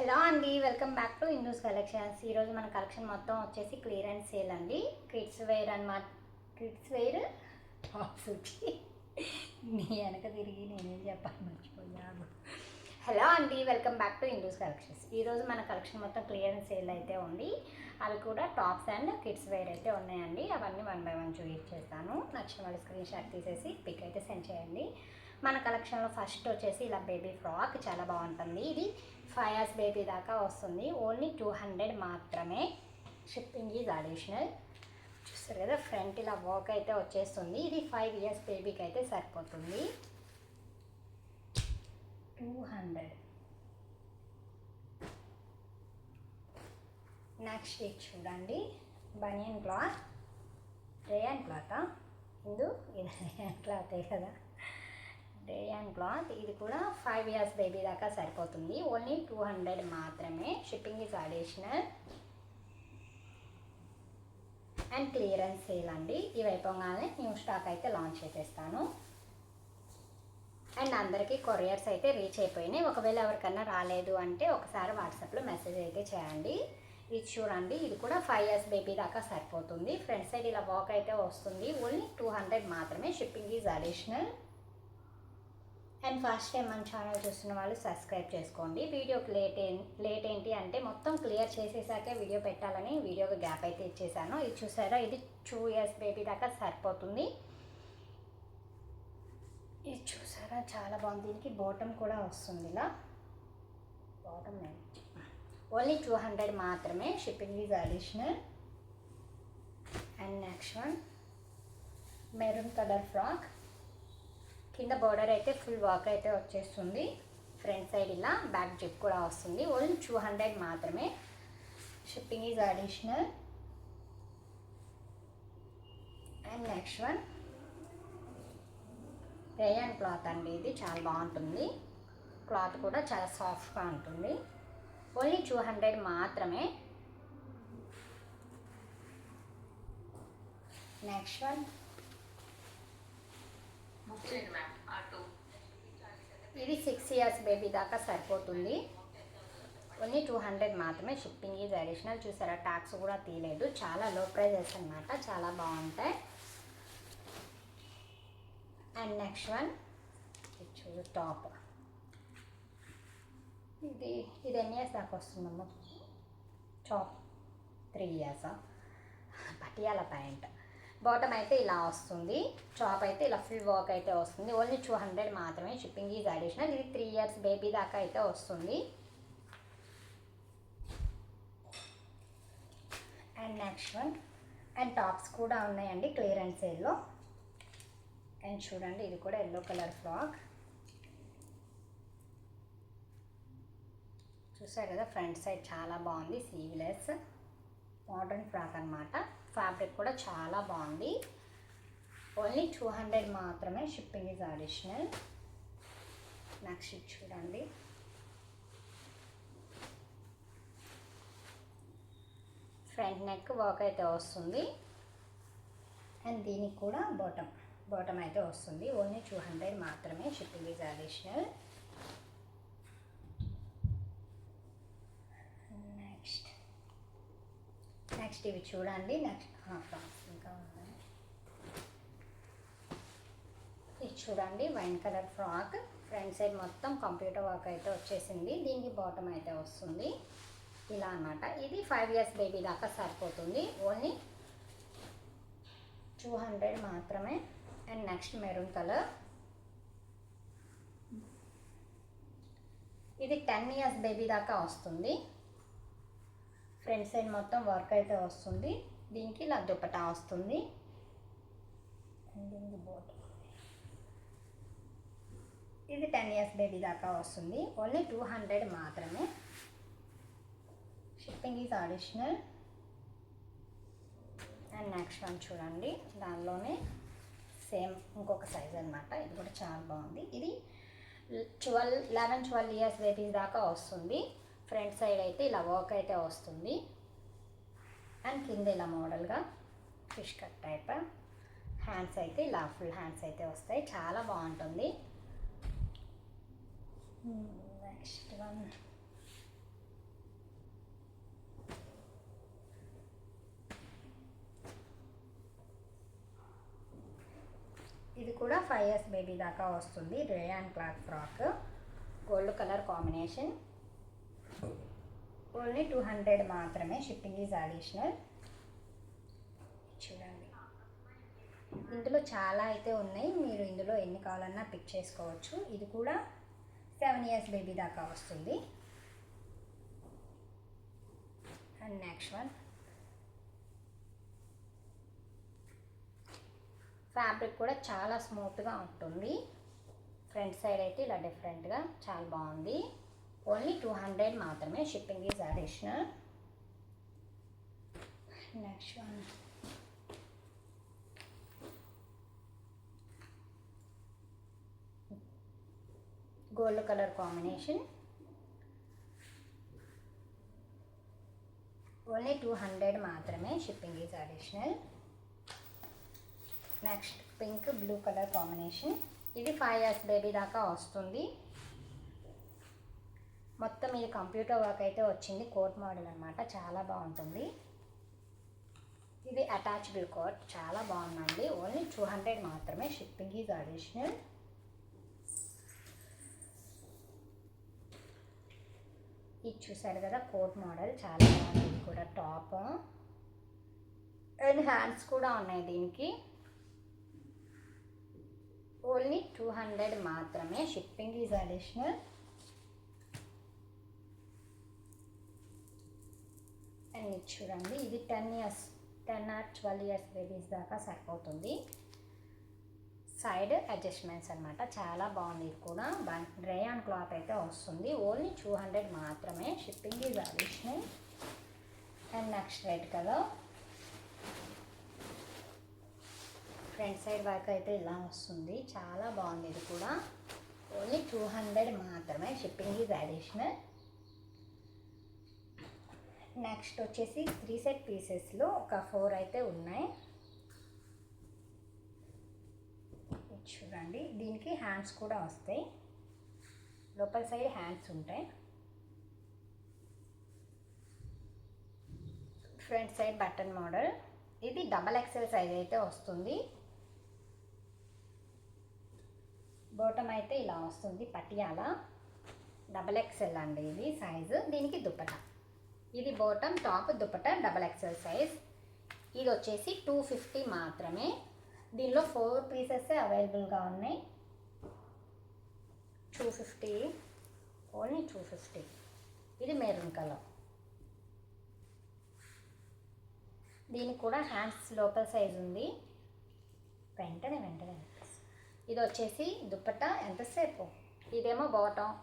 Hello అండి, welcome back to Hindus collections. ఈరోజు మన కలెక్షన్ మొత్తం వచ్చేసి క్లియరెన్స్ సేల్ అండి. కిడ్స్ వేర్ అన్నమాట. కిడ్స్ వేర్ టాప్స్ వచ్చి నీ వెనక తిరిగి నేనేం చెప్పాలి మర్చిపోయాను. హలో అండి, welcome back to Hindus collections. ఈరోజు మన కలెక్షన్ మొత్తం క్లియరెన్స్ సేల్ అయితే ఉంది. అవి కూడా టాప్స్ అండ్ కిడ్స్ వేర్ అయితే ఉన్నాయండి. అవన్నీ 1 by 1 చూపించేస్తాను. నచ్చిన వాళ్ళు స్క్రీన్ షాట్ తీసేసి పిక్ అయితే సెండ్ చేయండి. మన కలెక్షన్లో ఫస్ట్ వచ్చేసి ఇలా బేబీ ఫ్రాక్ చాలా బాగుంటుంది. ఇది 5 years బేబీ దాకా వస్తుంది. ఓన్లీ 200 మాత్రమే. Shipping is additional. చూస్తారు కదా, ఫ్రంట్ ఇలా వర్క్ అయితే వచ్చేస్తుంది. ఇది 5 years బేబీకి అయితే సరిపోతుంది. 200. నెక్స్ట్ ఇది చూడండి, బనియన్ క్లాత్, రేయన్ క్లాత్. ఇది రేయన్ క్లాతే కదా, రేయన్ క్లాత్. ఇది కూడా 5 years బేబీ దాకా సరిపోతుంది. ఓన్లీ 200 మాత్రమే. Shipping is additional and clearance sale అండి. ఇవి అయిపోగానే న్యూ స్టాక్ అయితే లాంచ్ చేసేస్తాను. అండ్ అందరికీ కొరియర్స్ అయితే రీచ్ అయిపోయినాయి. ఒకవేళ ఎవరికన్నా రాలేదు అంటే ఒకసారి వాట్సాప్లో మెసేజ్ అయితే చేయండి. ఇది చూడండి, ఇది కూడా 5 years బేబీ దాకా సరిపోతుంది. ఫ్రంట్ సైడ్ ఇలా వాక్ అయితే వస్తుంది. ఓన్లీ 200 మాత్రమే. Shipping is additional. And first time మన ఛానల్ చూస్తున్న వాళ్ళు సబ్స్క్రైబ్ చేసుకోండి. వీడియోకి లేట్ ఏంటి అంటే మొత్తం క్లియర్ చేసేసాకే వీడియో పెట్టాలని వీడియోకి గ్యాప్ అయితే ఇచ్చేసాను. ఇది చూసారా, ఇది 2 years బేబీ దాకా సరిపోతుంది. ఇది చూసారా, చాలా బాగుంది. దీనికి బాటమ్ కూడా వస్తుంది. ఇలా బాటమ్ ఓన్లీ 200 మాత్రమే. Shipping is additional. And next one maroon colour frock. కింద బార్డర్ అయితే ఫుల్ వర్క్ అయితే వచ్చేస్తుంది. ఫ్రంట్ సైడ్ ఇలా బ్యాక్ జిప్ కూడా వస్తుంది. ఓన్లీ 200 మాత్రమే. Shipping is additional. And next one rayon cloth అండి. ఇది చాలా బాగుంటుంది. క్లాత్ కూడా చాలా సాఫ్ట్గా ఉంటుంది. ఓన్లీ 200 మాత్రమే. నెక్స్ట్ వన్ ఇది 6 years బేబీ దాకా సరిపోతుంది. ఓన్లీ 200 మాత్రమే. Shipping is additional. చూసారా, ట్యాక్స్ కూడా తీయలేదు. చాలా లో ప్రైజెస్ అన్నమాట, చాలా బాగుంటాయి. అండ్ నెక్స్ట్ వన్ చూడు, టాప్. ఇది ఎన్ని ఇయర్స్ దాకా వస్తుందమ్మా? Top 3 years. Patiala pant. Bottom అయితే ఇలా వస్తుంది. టాప్ అయితే ఇలా ఫుల్ వర్క్ అయితే వస్తుంది. ఓన్లీ 200 మాత్రమే. Shipping is additional. ఇది 3 years బేబీ దాకా అయితే వస్తుంది. And next one and tops కూడా ఉన్నాయండి క్లియరెన్స్ సేల్లో. అండ్ చూడండి, ఇది కూడా ఎల్లో కలర్ ఫ్రాక్. చూసారు కదా, ఫ్రంట్ సైడ్ చాలా బాగుంది. సీవ్లెస్ మోడర్న్ ఫ్రాక్ అనమాట. ఫ్యాబ్రిక్ కూడా చాలా బాగుంది. ఓన్లీ 200 మాత్రమే. Shipping is additional. నెక్స్ట్ ఇది చూడండి, ఫ్రంట్ నెక్ వర్క్ అయితే వస్తుంది. అండ్ దీనికి కూడా బాటమ్ అయితే వస్తుంది. ఓన్లీ 200 మాత్రమే. Shipping is additional. నెక్స్ట్ ఇవి చూడండి. నెక్స్ట్ ఫ్రాక్స్ ఇంకా ఉన్నాయి. ఇది చూడండి, wine colour frock. Front side మొత్తం కంప్యూటర్ వర్క్ అయితే వచ్చేసింది. దీనికి బాటమ్ అయితే వస్తుంది ఇలా అన్నమాట. ఇది 5 years బేబీ దాకా సరిపోతుంది. ఓన్లీ 200 మాత్రమే. And next maroon colour. ఇది 10 years బేబీ దాకా వస్తుంది. ఫ్రంట్ సైడ్ మొత్తం వర్క్ అయితే వస్తుంది. దీనికి ఇలా దుపట్టా వస్తుంది. ఇది 10 years బేబీ దాకా వస్తుంది. ఓన్లీ 200 మాత్రమే. Shipping is additional. And next one చూడండి, దానిలోనే సేమ్ ఇంకొక సైజ్ అనమాట. ఇది కూడా చాలా బాగుంది. ఇది 11-12 years బేబీ దాకా వస్తుంది. ఫ్రంట్ సైడ్ అయితే ఇలా వర్క్ అయితే వస్తుంది. అండ్ కింద ఇలా మోడల్గా ఫిష్ కట్ టైప్. హ్యాండ్స్ అయితే ఇలా ఫుల్ హ్యాండ్స్ అయితే వస్తాయి. చాలా బాగుంటుంది. నెక్స్ట్ వన్ 5 ఇయర్స్ బేబీ దాకా వస్తుంది. Rayon cloth frock, gold colour combination. Only 200 మాత్రమే, షిప్పింగ్ ఈజ్ అడిషనల్. చూడండి, ఇందులో చాలా అయితే ఉన్నాయి, మీరు ఇందులో ఎన్ని కావాలన్నా పిక్ చేసుకోవచ్చు. ఇది కూడా 7 ఇయర్స్ బేబీ దాకా వస్తుంది. అండ్ నెక్స్ట్ వన్, ఫ్యాబ్రిక్ కూడా చాలా స్మూత్గా ఉంటుంది. ఫ్రంట్ సైడ్ అయితే ఇలా డిఫరెంట్గా చాలా బాగుంది. ఓన్లీ 200 మాత్రమే, shipping is additional. Next one, gold colour combination. Only 200 మాత్రమే, shipping is additional. Next pink blue colour combination. ఇది 5 ఇయర్స్ బేబీ దాకా వస్తుంది. మొత్తం ఇది కంప్యూటర్ వర్క్ అయితే వచ్చింది, కోట్ మోడల్ అనమాట, చాలా బాగుంటుంది. ఇది అటాచబుల్ కోట్, చాలా బాగుందండి. ఓన్లీ 200 మాత్రమే, షిప్పింగ్ ఈజ్ అడిషనల్. ఇది చూసారు కదా కోట్ మోడల్, చాలా బాగుంది. ఇది కూడా టాప్ అండ్ హ్యాండ్స్ కూడా ఉన్నాయి దీనికి. ఓన్లీ 200 మాత్రమే, షిప్పింగ్ ఈజ్ అడిషనల్. అండ్ ఇది చూడండి, ఇది 10 or 12 ఇయర్స్ బేబీస్ దాకా సరిపోతుంది. సైడ్ అడ్జస్ట్మెంట్స్ అనమాట, చాలా బాగుంది. ఇది కూడా రేయాన్ క్లాత్ అయితే వస్తుంది. ఓన్లీ 200 మాత్రమే, shipping is additional. And next red colour, front side work అయితే ఇలా వస్తుంది, చాలా బాగుంది. ఇది కూడా ఓన్లీ 200 మాత్రమే, షిప్పింగ్ ఈజ్ అడిషనల్. నెక్స్ట్ వచ్చేసి 3 సెట్ పీసెస్లో ఒక 4 అయితే ఉన్నాయి. చూడండి, దీనికి హ్యాండ్స్ కూడా వస్తాయి, లోపల సైడ్ హ్యాండ్స్ ఉంటాయి. Front side button model. ఇది XXL సైజ్ అయితే వస్తుంది. బాటమ్ అయితే ఇలా వస్తుంది, పటియాలా XXL అండి ఇది సైజు. దీనికి దుపట్టా, ఇది bottom, top, dupatta XXL size. ఇది వచ్చేసి 250 మాత్రమే. దీనిలో 4 పీసెస్ అవైలబుల్గా ఉన్నాయి. 250, ఓన్లీ 250. ఇది మెరూన్ కలర్. దీనికి కూడా హ్యాండ్స్ లోపల సైజ్ ఉంది. వెంటనే ఇది వచ్చేసి దుపట్టా. ఎంతసేపు, ఇదేమో బాటమ్.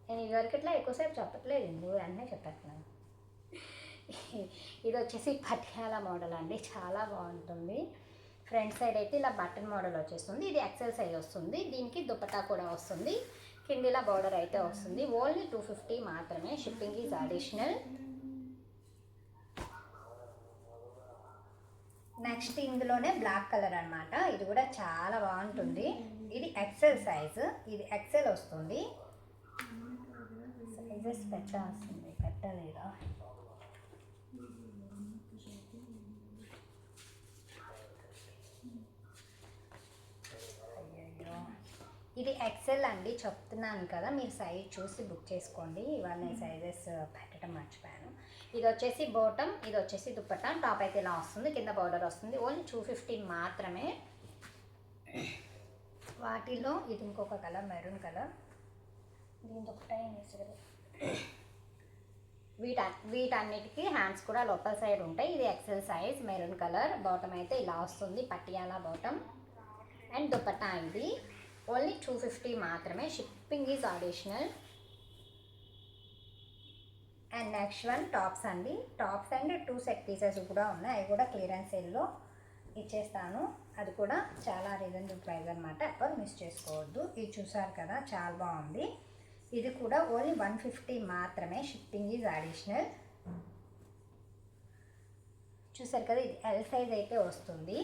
నేను ఇదివరకు ఇట్లా ఎక్కువసేపు చెప్పట్లేదు, ఇందులో వెంటనే చెప్పేస్తున్నాను. ఇది వచ్చేసి పటియాలా మోడల్ అండి, చాలా బాగుంటుంది. ఫ్రంట్ సైడ్ అయితే ఇలా బటన్ మోడల్ వచ్చేస్తుంది. ఇది XL సైజ్ వస్తుంది. దీనికి దుపట్టా కూడా వస్తుంది, కిందిలా బార్డర్ అయితే వస్తుంది. ఓన్లీ 250 మాత్రమే, షిప్పింగ్ ఈజ్ అడిషనల్. నెక్స్ట్ ఇందులోనే బ్లాక్ కలర్ అనమాట, ఇది కూడా చాలా బాగుంటుంది. ఇది XL సైజు, ఇది XL వస్తుంది. సైజెస్ పెట్టలేదా? ఇది XL అండి, చెప్తున్నాను కదా, మీరు సైజ్ చూసి బుక్ చేసుకోండి. ఇవాళ నేను సైజెస్ పెట్టడం మర్చిపోయాను. ఇది వచ్చేసి బాటమ్, ఇది వచ్చేసి దుపట్టా. టాప్ అయితే ఇలా వస్తుంది, కింద బార్డర్ వస్తుంది. ఓన్లీ 250 మాత్రమే. వాటిలో ఇది ఇంకొక కలర్, మెరూన్ కలర్. దీంతో ఒకటే వేసారు. వీటన్నిటికీ హ్యాండ్స్ కూడా లోపల సైడ్ ఉంటాయి. ఇది XL size, maroon colour. Bottom అయితే ఇలా వస్తుంది, పటియాలా బాటమ్. అండ్ దుపట్టా ఇది ఓన్లీ 250 మాత్రమే, shipping is additional. And next one tops అండి. టాప్స్ అండ్ 2 సెట్ పీసెస్ కూడా ఉన్నాయి, అవి కూడా క్లియరెన్స్ సేల్లో ఇచ్చేస్తాను. అది కూడా చాలా రీజనబుల్ ప్రైస్ అనమాట, ఎప్పుడు మిస్ చేసుకోవద్దు. ఇది చూసారు కదా, చాలా బాగుంది. ఇది కూడా ఓన్లీ 150 మాత్రమే, షిప్పింగ్ ఈజ్ అడిషనల్. చూసారు కదా, ఇది L సైజ్ అయితే వస్తుంది.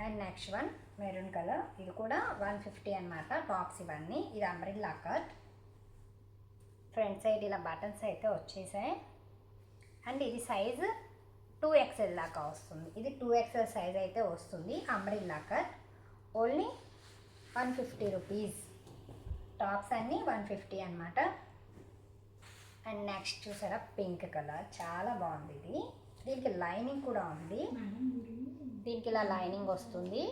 And next one maroon colour. ఇది కూడా 150 అనమాట, టాప్స్ ఇవన్నీ. ఇది అంబ్రెల్లా కట్. ఫ్రంట్ సైడ్ ఇలా బటన్స్ అయితే వచ్చేసాయి. అండ్ ఇది సైజు 2XL దాకా వస్తుంది. ఇది 2XL సైజ్ అయితే వస్తుంది. Umbrella cut only 150 rupees. Tops అన్నీ 150 అనమాట. అండ్ నెక్స్ట్ చూసారా పింక్ కలర్, చాలా బాగుంది ఇది. దీనికి లైనింగ్ కూడా ఉంది. దీనికి ఇలా లైనింగ్ వస్తుంది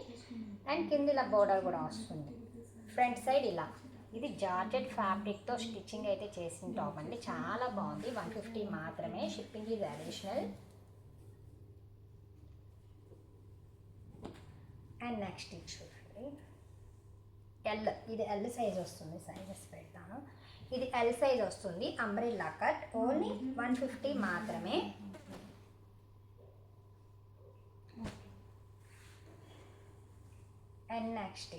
అండ్ కింద ఇలా బోర్డర్ కూడా వస్తుంది. ఫ్రంట్ సైడ్ ఇలా. ఇది జార్జెట్ ఫ్యాబ్రిక్తో స్టిచ్చింగ్ అయితే చేసిన టాప్ అండి, చాలా బాగుంది. 150 మాత్రమే, shipping is additional. And next ఇది చూడండి ఎల్. ఇది ఎల్ సైజ్ వస్తుంది. సైజెస్ పెడతాను. ఇది ఎల్ సైజ్ వస్తుంది. అంబ్రెల్లా కట్ ఓన్లీ 150 మాత్రమే. అండ్ నెక్స్ట్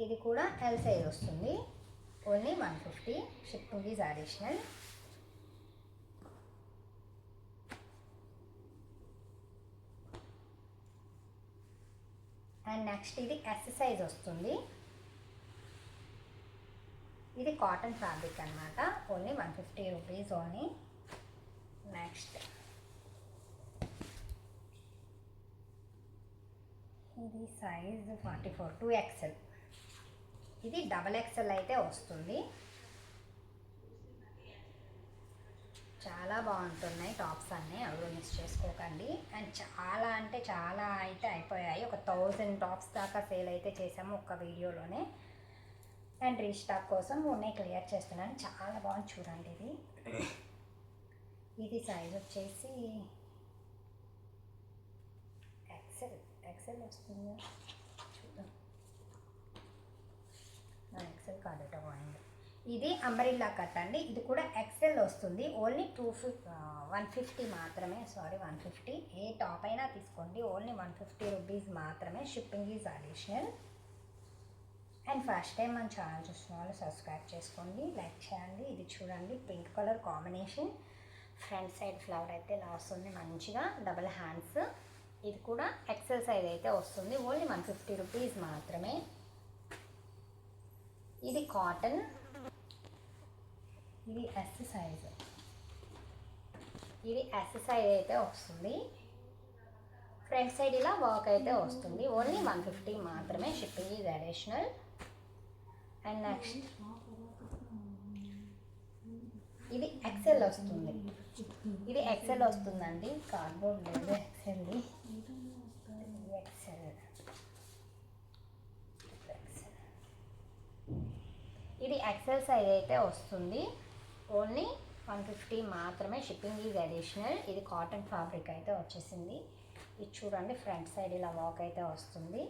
ఇది కూడా ఎల్ సైజ్ వస్తుంది. Only 150, shipping is additional. And next ఇది ఎస్ సైజ్ వస్తుంది. ఇది కాటన్ ఫ్యాబ్రిక్ అనమాట. Only 150 rupees only. నెక్స్ట్ ఇది సైజ్ 44, 2XL. ఇది XXL అయితే వస్తుంది. చాలా బాగుంటున్నాయి టాప్స్ అన్నీ, ఎవరు మిస్ చేసుకోకండి. అండ్ చాలా అంటే చాలా అయితే అయిపోయాయి. ఒక 1000 టాప్స్ దాకా సేల్ అయితే చేసాము ఒక్క వీడియోలోనే. అండ్ రీస్టాక్ కోసం ఉన్నాయి క్లియర్ చేస్తున్నాను. చాలా బాగుంది చూడండి ఇది. ఇది సైజ్ వచ్చేసి ఎక్సెల్ వస్తుంది. చూద్దాం. ఎక్సెల్ కాదట పోయింది. ఇది అంబ్రెల్లా కట్ అండి. ఇది కూడా ఎక్సెల్ వస్తుంది. ఓన్లీ 150 మాత్రమే. 150. ఏ టాప్ అయినా తీసుకోండి. ఓన్లీ 150 రూపీస్ మాత్రమే. Shipping is additional. And first time మన ఛానల్ చూసిన వాళ్ళు సబ్స్క్రైబ్ చేసుకోండి, లైక్ చేయండి. ఇది చూడండి pink colour combination. Front side flower అయితే ఇలా వస్తుంది మంచిగా, డబుల్ హ్యాండ్స్. ఇది కూడా ఎక్సెల్ సైజ్ అయితే వస్తుంది. ఓన్లీ 150 రూపీస్ మాత్రమే. ఇది కాటన్. ఇది ఎస్ సైజ్. ఇది ఎస్ సైజ్ అయితే వస్తుంది. ఫ్రంట్ సైడ్ ఇలా వర్క్ అయితే వస్తుంది. ఓన్లీ 150 మాత్రమే. Shipping is additional. And next ఇది ఎక్సెల్ వస్తుంది. ఇది ఎక్సెల్ వస్తుందండి. కార్డ్బోర్డ్ లేదు ఎక్సెల్ది. ఇది ఎక్సెల్ సైజ్ అయితే వస్తుంది. ఓన్లీ 150 మాత్రమే. Shipping is additional. ఇది కాటన్ ఫ్యాబ్రిక్ అయితే వచ్చేసింది. ఇది చూడండి ఫ్రంట్ సైడ్ ఇలా వర్క్ అయితే వస్తుంది.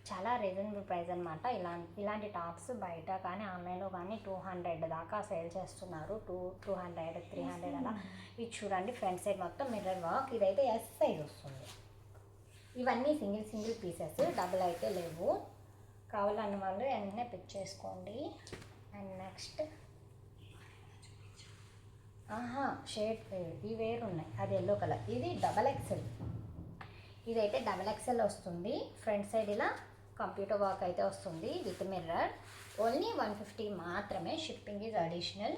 చాలా రీజనబుల్ ప్రైస్ అనమాట. ఇలాంటి టాప్స్ బయట కానీ ఆన్లైన్లో కానీ 200 దాకా సేల్ చేస్తున్నారు. 200, 300 అలా. ఇది చూడండి ఫ్రంట్ సైడ్ మొత్తం మిర్రర్ వర్క్. ఇదైతే ఎస్ సైజ్ వస్తుంది. ఇవన్నీ సింగిల్ పీసెస్, డబుల్ అయితే లేవు. కావాలన్న వాళ్ళు వెంటనే పిక్ చేసుకోండి. అండ్ నెక్స్ట్ షేడ్ ఇవి వేరు ఉన్నాయి. అది ఎల్లో కలర్. ఇది XXL. ఇదైతే XXL వస్తుంది. ఫ్రంట్ సైడ్ ఇలా కంప్యూటర్ వర్క్ అయితే వస్తుంది విత్ మిర్రర్. ఓన్లీ 150 మాత్రమే. Shipping is additional.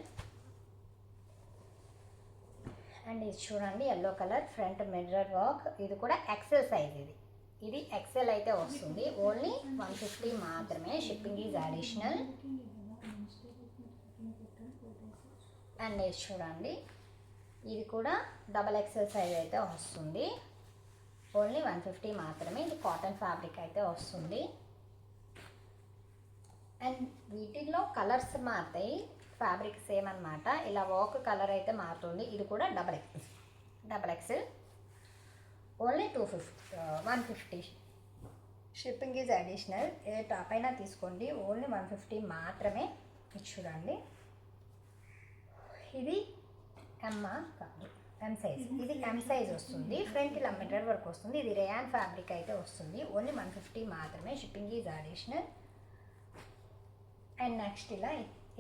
అండ్ ఇది చూడండి yellow colour, front mirror work. ఇది కూడా ఎక్సెల్ సైజ్. ఇది ఎక్సెల్ అయితే వస్తుంది. ఓన్లీ 150 మాత్రమే. Shipping is additional. అండ్ ఇది చూడండి ఇది కూడా XXL సైజ్ అయితే వస్తుంది. ఓన్లీ 150 మాత్రమే. ఇది కాటన్ ఫ్యాబ్రిక్ అయితే వస్తుంది. అండ్ వీటిల్లో కలర్స్ మారుతాయి, ఫ్యాబ్రిక్ సేమ్ అనమాట. ఇలా వర్క్ కలర్ అయితే మారుతుంది. ఇది కూడా XXL. Only 150. Shipping is additional. A top అయినా తీసుకోండి. ఓన్లీ 150 మాత్రమే. ఇది చూడండి ఇది ఎం సైజ్. ఇది ఎం సైజ్ వస్తుంది. ఫ్రంట్ ఇలా మిర్రర్ వర్క్ వస్తుంది. ఇది రేయాన్ ఫ్యాబ్రిక్ అయితే వస్తుంది. ఓన్లీ 150 మాత్రమే. Shipping is additional. And next ఇలా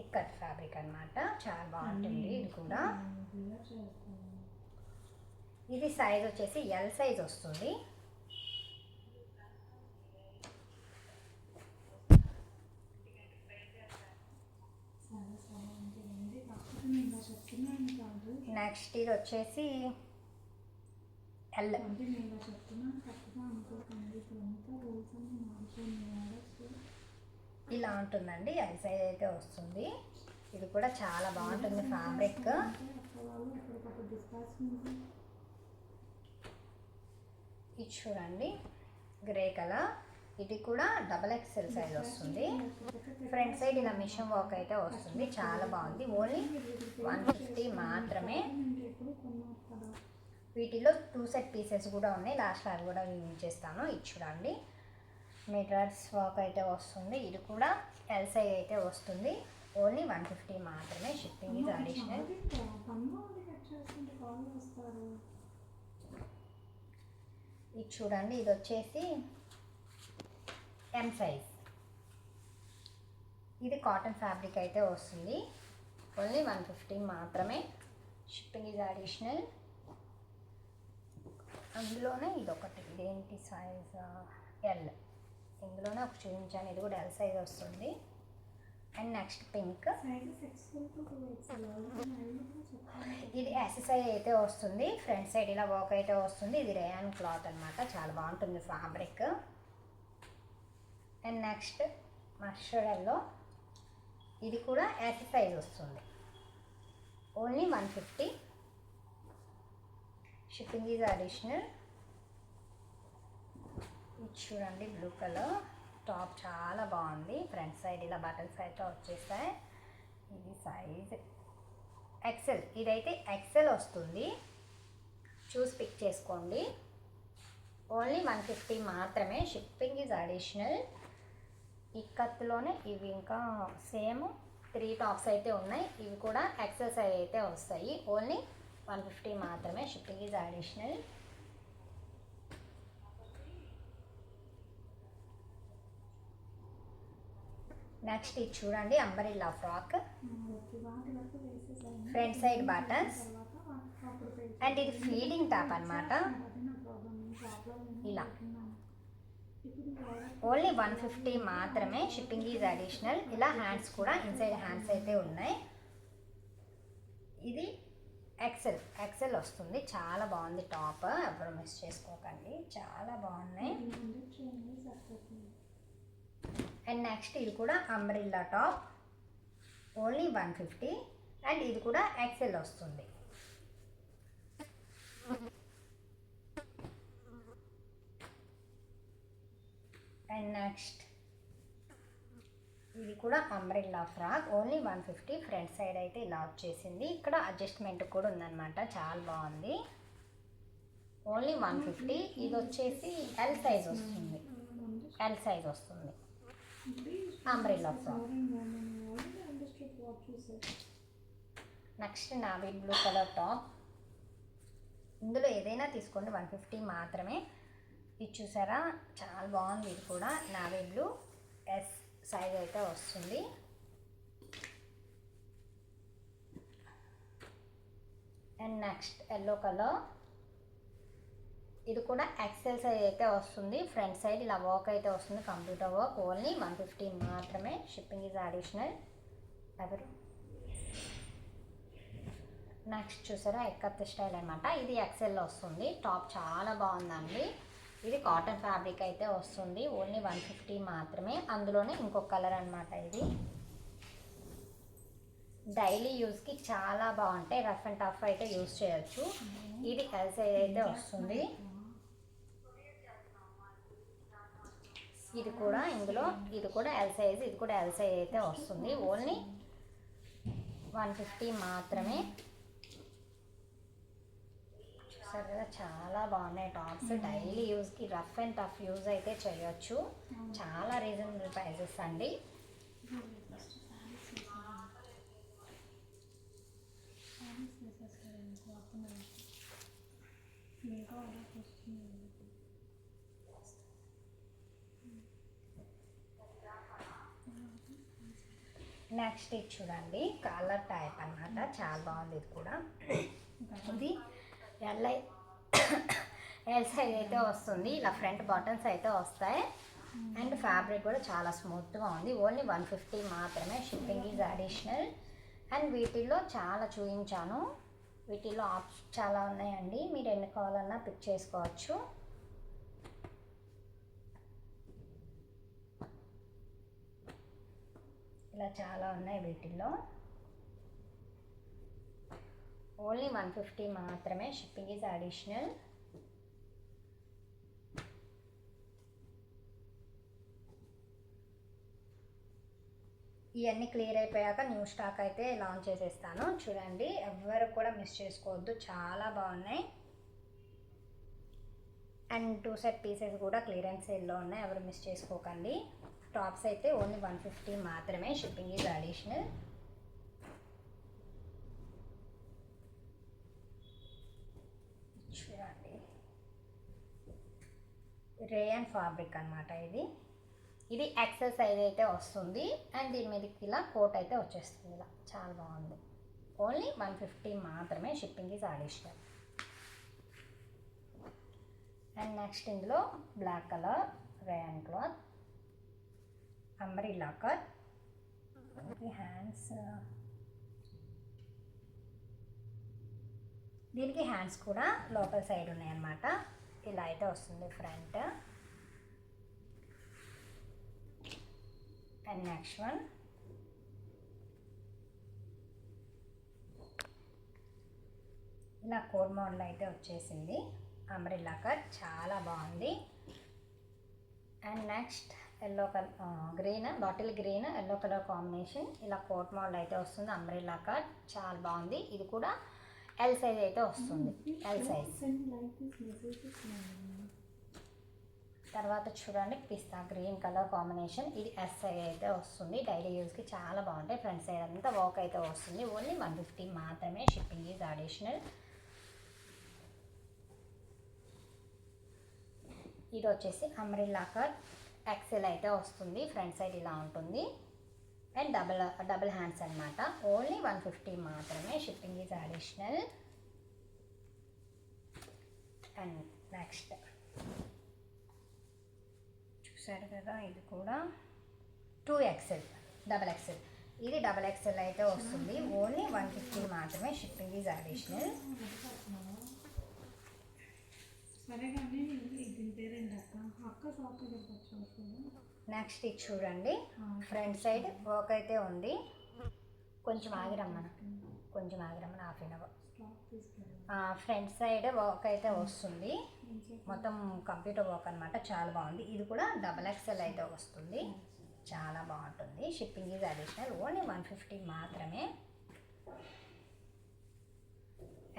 ఇక్కత్ ఫ్యాబ్రిక్ అనమాట. చాలా బాగుంటుంది ఇది కూడా. ఇది సైజ్ వచ్చేసి ఎల్ సైజ్ వస్తుంది. నెక్స్ట్ నెక్స్ట్ ఇది వచ్చేసి ఎల్. ఇలా ఉంటుందండి, ఎల్ సైజ్ అయితే వస్తుంది. ఇది కూడా చాలా బాగుంటుంది ఫ్యాబ్రిక్. ఇది చూడండి గ్రే కలర్. ఇది కూడా డబల్ ఎక్స్ఎల్ సైజ్ వస్తుంది. ఫ్రంట్ సైడ్ ఇలా మిషన్ వర్క్ అయితే వస్తుంది, చాలా బాగుంది. ఓన్లీ 150 మాత్రమే. వీటిలో 2 సెట్ పీసెస్ కూడా ఉన్నాయి, లాస్ట్లో అవి కూడా చేస్తాను. ఇది చూడండి మిర్రర్స్ వర్క్ అయితే వస్తుంది. ఇది కూడా ఎల్ సైజ్ అయితే వస్తుంది. ఓన్లీ 150 మాత్రమే. షిప్పింగ్ ఇది అడిషనల్. ఇది చూడండి, ఇది వచ్చేసి ఎం సైజ్. ఇది కాటన్ ఫ్యాబ్రిక్ అయితే వస్తుంది. ఓన్లీ 150 మాత్రమే. షిప్పింగ్ ఇది అడిషనల్. అందులోనే ఇదొకటి, ఇదేంటి సైజ్ ఎల్. ఇందులోనే ఒక చూపించాను, ఇది కూడా ఎల్ సైజ్ వస్తుంది. And next pink. ఇది ఎస్ఎస్ఐ అయితే వస్తుంది. ఫ్రంట్ సైడ్ ఇలా వర్క్ అయితే వస్తుంది. ఇది రేయాన్ క్లాత్ అనమాట, చాలా బాగుంటుంది fabric. And next mustard yellow. ఇది కూడా ఎస్ఎస్ఐ వస్తుంది. ఓన్లీ 150. Shipping is additional. ఇది చూడండి బ్లూ కలర్ టాప్, చాలా బాగుంది. ఫ్రంట్ సైడ్ ఇలా బటన్స్ అయితే వచ్చేస్తాయి. ఇది సైజ్ ఎక్సెల్. ఇదైతే ఎక్సెల్ వస్తుంది, చూసి పిక్ చేసుకోండి. ఓన్లీ 150 మాత్రమే. Shipping is additional. ఇక్కత్తులోనే ఇవి ఇంకా సేమ్ 3 టాప్స్ అయితే ఉన్నాయి. ఇవి కూడా ఎక్సెల్ సైజ్ అయితే వస్తాయి. ఓన్లీ 150 మాత్రమే. Shipping is additional. నెక్స్ట్ ఇది చూడండి umbrella frock. Front side buttons. And ఇది ఫీడింగ్ టాప్ అనమాట. ఇలా ఓన్లీ 150 మాత్రమే. Shipping is additional. ఇలా హ్యాండ్స్ కూడా ఇన్సైడ్ హ్యాండ్స్ అయితే ఉన్నాయి. ఇది ఎక్సెల్ వస్తుంది. చాలా బాగుంది టాప్, ఎవరు మిస్ చేసుకోకండి, చాలా బాగున్నాయి. అండ్ నెక్స్ట్ ఇది కూడా అంబ్రిల్లా టాప్. ఓన్లీ 150. అండ్ ఇది కూడా ఎక్సెల్ వస్తుంది. అండ్ నెక్స్ట్ ఇది కూడా umbrella frock. Only 150. Front side అయితే ఇలా వచ్చేసింది. ఇక్కడ అడ్జస్ట్మెంట్ కూడా ఉందన్నమాట, చాలా బాగుంది. ఓన్లీ 150. ఇది వచ్చేసి ఎల్ సైజ్ వస్తుంది. ఎల్ సైజ్ వస్తుంది umbrella frock. Next navy blue colour top. ఇందులో ఏదైనా తీసుకోండి, 150 మాత్రమే. ఇది చూసారా చాలా బాగుంది. ఇది కూడా నావీ బ్లూ ఎస్ సైజ్ అయితే వస్తుంది. And next yellow colour. ఇది కూడా ఎక్సెల్ సైజ్ అయితే వస్తుంది. ఫ్రంట్ సైడ్ ఇలా వర్క్ అయితే వస్తుంది, కంప్యూటర్ వర్క్. ఓన్లీ 150 మాత్రమే. Shipping is additional. ఎవరు నెక్స్ట్ చూసారా ఎక్కత్ స్టైల్ అనమాట. ఇది ఎక్సెల్లో వస్తుంది. టాప్ చాలా బాగుందండి. ఇది కాటన్ ఫ్యాబ్రిక్ అయితే వస్తుంది. ఓన్లీ 150 మాత్రమే. అందులోనే ఇంకొక కలర్ అనమాట. ఇది డైలీ యూస్కి చాలా బాగుంటాయి, రఫ్ అండ్ టఫ్ అయితే యూస్ చేయొచ్చు. ఇది ఎల్ సైజ్ అయితే వస్తుంది. ఇది కూడా ఇది కూడా ఎల్ సైజ్. ఇది కూడా ఎల్ సైజ్ అయితే వస్తుంది. ఓన్లీ 150 మాత్రమే. చూసారు కదా చాలా బాగున్నాయి టాప్స్. డైలీ యూస్కి రఫ్ అండ్ టఫ్ యూజ్ అయితే చేయొచ్చు. చాలా రీజనబుల్ ప్రైజెస్ అండి. నెక్స్ట్ ఇది చూడండి కాలర్ టైప్ అన్నమాట, చాలా బాగుంది. ఇది కూడా ఇది ఎల్ సైజ్ అయితే వస్తుంది. ఇలా ఫ్రంట్ బాటన్స్ అయితే వస్తాయి. అండ్ ఫ్యాబ్రిక్ కూడా చాలా స్మూత్గా ఉంది. ఓన్లీ 150 మాత్రమే. Shipping is additional. అండ్ వీటిల్లో చాలా చూపించాను, వీటిలో చాలా ఉన్నాయండి, మీరు ఎన్ని కావాలన్నా పిక్ చేసుకోవచ్చు. ఇలా చాలా ఉన్నాయి వీటిల్లో. ఓన్లీ 150 మాత్రమే, షిప్పింగ్ ఈజ్ అడిషనల్. ఇవన్నీ క్లియర్ అయిపోయాక న్యూ స్టాక్ అయితే లాంచ్ చేసేస్తాను. చూడండి, ఎవరు కూడా మిస్ చేసుకోవద్దు, చాలా బాగున్నాయి. అండ్ 2 సెట్ పీసెస్ కూడా క్లియరెన్స్ సేల్లో ఉన్నాయి, ఎవరు మిస్ చేసుకోకండి. టాప్స్ అయితే ఓన్లీ 150 మాత్రమే, షిప్పింగ్ ఈజ్ అడిషనల్. చూడండి, రేయన్ ఫ్యాబ్రిక్ అనమాట ఇది ఎక్సెల్ సైజ్ అయితే వస్తుంది. అండ్ దీని మీదకి ఇలా కోట్ అయితే వచ్చేస్తుంది. ఇలా చాలా బాగుంది. ఓన్లీ 150 మాత్రమే, shipping is additional. And next ఇందులో black colour rayon cloth, umbrella cut, hands, దీనికి హ్యాండ్స్ కూడా లోపల సైడ్ ఉన్నాయన్నమాట. ఇలా అయితే వస్తుంది ఫ్రంట్. అండ్ నెక్స్ట్ వన్ ఇలా కోడ్ మోడల్ అయితే వచ్చేసింది, అంబ్రెల్లా కట్, చాలా బాగుంది. And next yellow colour, green, bottle green yellow colour combination, ఇలా కోట్ మోడల్ అయితే వస్తుంది, అంబ్రెల్లా కట్, చాలా బాగుంది. ఇది కూడా ఎల్ సైజ్ అయితే వస్తుంది, ఎల్ సైజ్. తర్వాత చూడండి, పిస్తా గ్రీన్ కలర్ కాంబినేషన్, ఇది ఎస్ సైజ్ అయితే వస్తుంది. డైలీ యూస్కి చాలా బాగుంటాయి. ఫ్రంట్ సైడ్ అంతా వర్క్ అయితే వస్తుంది. ఓన్లీ 150 మాత్రమే, షిప్పింగ్ ఈజ్ అడిషనల్. ఇది వచ్చేసి అంబ్రెల్లా కట్ ఎక్సెల్ అయితే వస్తుంది. ఫ్రంట్ సైడ్ ఇలా ఉంటుంది. అండ్ డబుల్ హ్యాండ్స్ అనమాట. ఓన్లీ 150 మాత్రమే, shipping is additional. And next చూసారు కదా, ఇది కూడా 2XL, డబల్ ఎక్సెల్. ఇది డబల్ ఎక్సెల్ అయితే వస్తుంది. ఓన్లీ 150 మాత్రమే, షిప్పింగ్ ఈజ్ అడిషనల్. నెక్స్ట్ ఇది చూడండి, ఫ్రంట్ సైడ్ వర్క్ అయితే ఉంది. కొంచెం ఆగిరమ్మన half an hour. Front side work అయితే వస్తుంది, మొత్తం కంప్యూటర్ వర్క్ అనమాట, చాలా బాగుంది. ఇది కూడా డబల్ ఎక్సెల్ అయితే వస్తుంది, చాలా బాగుంటుంది. Shipping is additional. ఓన్లీ 150 మాత్రమే.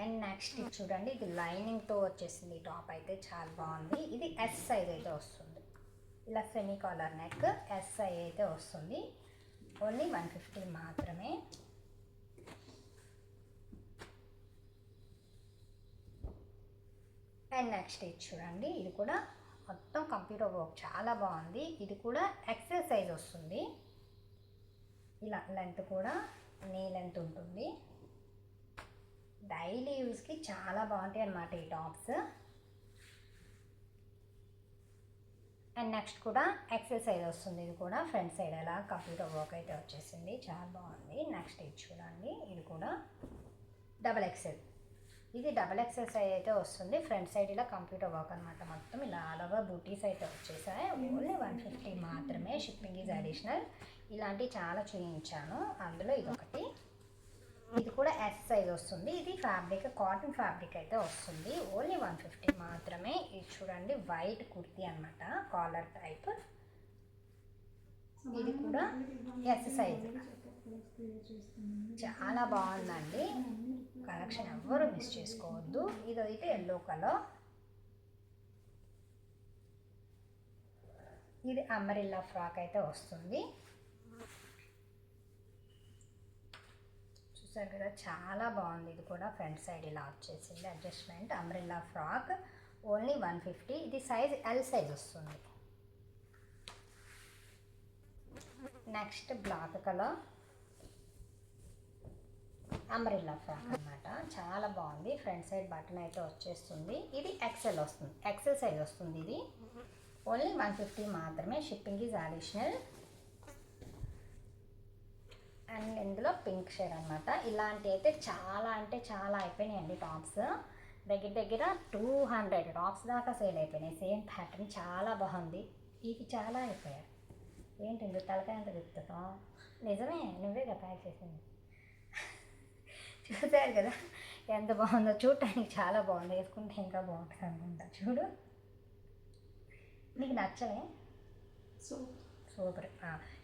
అండ్ నెక్స్ట్ ఇది చూడండి, ఇది లైనింగ్తో వచ్చేసింది. టాప్ అయితే చాలా బాగుంది. ఇది ఎస్ సైజ్ అయితే వస్తుంది. ఇలా semi collar neck, S size అయితే వస్తుంది. ఓన్లీ 150 మాత్రమే. అండ్ నెక్స్ట్ ఇది చూడండి, ఇది కూడా మొత్తం కంప్యూటర్ వర్క్, చాలా బాగుంది. ఇది కూడా ఎక్సెల్ సైజ్ వస్తుంది. ఇలా లెంత్ కూడా నీ లెంత్ ఉంటుంది. డైలీ యూస్కి చాలా బాగుంటాయి అన్నమాట ఈ టాప్స్. అండ్ నెక్స్ట్ కూడా ఎక్సెల్ సైజ్ వస్తుంది. ఇది కూడా ఫ్రంట్ సైడ్ అలా కంప్యూటర్ వర్క్ అయితే వచ్చేసింది, చాలా బాగుంది. నెక్స్ట్ ఇది చూడండి, ఇది కూడా డబల్ ఎక్సెల్. ఇది డబల్ ఎక్సెల్ సైజ్ అయితే వస్తుంది. ఫ్రంట్ సైడ్ ఇలా కంప్యూటర్ వర్క్ అనమాట, మొత్తం ఇలా అలాగా బూటీస్ అయితే వచ్చేసాయి. ఓన్లీ 150 మాత్రమే, షిప్పింగ్ ఈజ్ అడిషనల్. ఇలాంటివి చాలా చూపించాను, అందులో ఇదొకటి. ఇది కూడా ఎస్ సైజ్ వస్తుంది. ఇది ఫ్యాబ్రిక్ కాటన్ ఫ్యాబ్రిక్ అయితే వస్తుంది. ఓన్లీ 150 మాత్రమే. ఇది చూడండి, వైట్ కుర్తీ అనమాట, కాలర్ టైప్. ఇది కూడా ఎస్ సైజ్, చాలా బాగుందండి. కలెక్షన్ ఎవ్వరూ మిస్ చేసుకోవద్దు. ఇదైతే ఎల్లో కలర్, ఇది అంబ్రెల్లా ఫ్రాక్ అయితే వస్తుంది. చూసారు కదా, చాలా బాగుంది. ఇది కూడా ఫ్రంట్ సైడ్ ఇలా వచ్చేసింది అడ్జస్ట్మెంట్. Umbrella frock only 150. ఇది సైజ్ ఎల్ సైజ్ వస్తుంది. Next black colour umbrella frock అనమాట, చాలా బాగుంది. ఫ్రంట్ సైడ్ బటన్ అయితే వచ్చేస్తుంది. ఇది ఎక్సెల్ వస్తుంది, ఎక్సెల్ సైజ్ వస్తుంది. ఇది ఓన్లీ 150 మాత్రమే, షిప్పింగ్ ఈజ్ అడిషనల్. అండ్ ఇందులో పింక్ షేడ్ అనమాట. ఇలాంటివి అయితే చాలా అంటే చాలా అయిపోయినాయండి టాప్స్. దగ్గర దగ్గర 200 టాప్స్ దాకా సేల్ అయిపోయినాయి. సేమ్ ప్యాటర్న్ చాలా బాగుంది. ఇవి చాలా అయిపోయాయి. ఏంటి ఇందుకు తలకాయ అంత తిప్పుతాం? నిజమే, నువ్వే కదా ప్యాక్ చేసింది. చూసారు కదా ఎంత బాగుందో, చూడటానికి చాలా బాగుంది. వేసుకుంటే ఇంకా బాగుంటుంది అనుకుంటా. చూడు, నీకు నచ్చలే? సూపర్,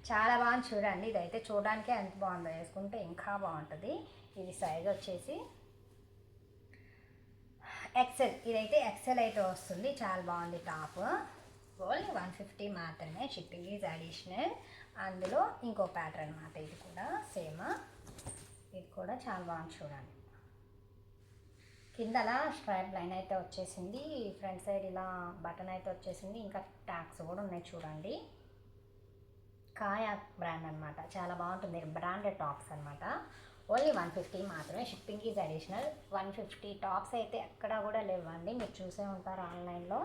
చాలా బాగుంది చూడండి. ఇదైతే చూడడానికే ఎంత బాగుందో, వేసుకుంటే ఇంకా బాగుంటుంది. ఇది సైజ్ వచ్చేసి ఎక్సెల్. ఇదైతే ఎక్సెల్ అయితే వస్తుంది. చాలా బాగుంది టాప్. ఓన్లీ 150 మాత్రమే. Shipping is additional. అందులో ఇంకో ప్యాటర్న్ అన్నమాట. ఇది కూడా సేమ్. ఇది కూడా చాలా బాగుంది చూడండి. కింద అలా స్ట్రైప్ లైన్ అయితే వచ్చేసింది. ఫ్రంట్ సైడ్ ఇలా బటన్ అయితే వచ్చేసింది. ఇంకా ట్యాగ్స్ కూడా ఉన్నాయి చూడండి. కాయా బ్రాండ్ అనమాట. చాలా బాగుంటుంది. బ్రాండెడ్ టాప్స్ అనమాట. ఓన్లీ 150 మాత్రమే. Shipping is additional. 150 టాప్స్ అయితే ఎక్కడా కూడా లేవండి. మీరు చూసే ఉంటారు ఆన్లైన్లో.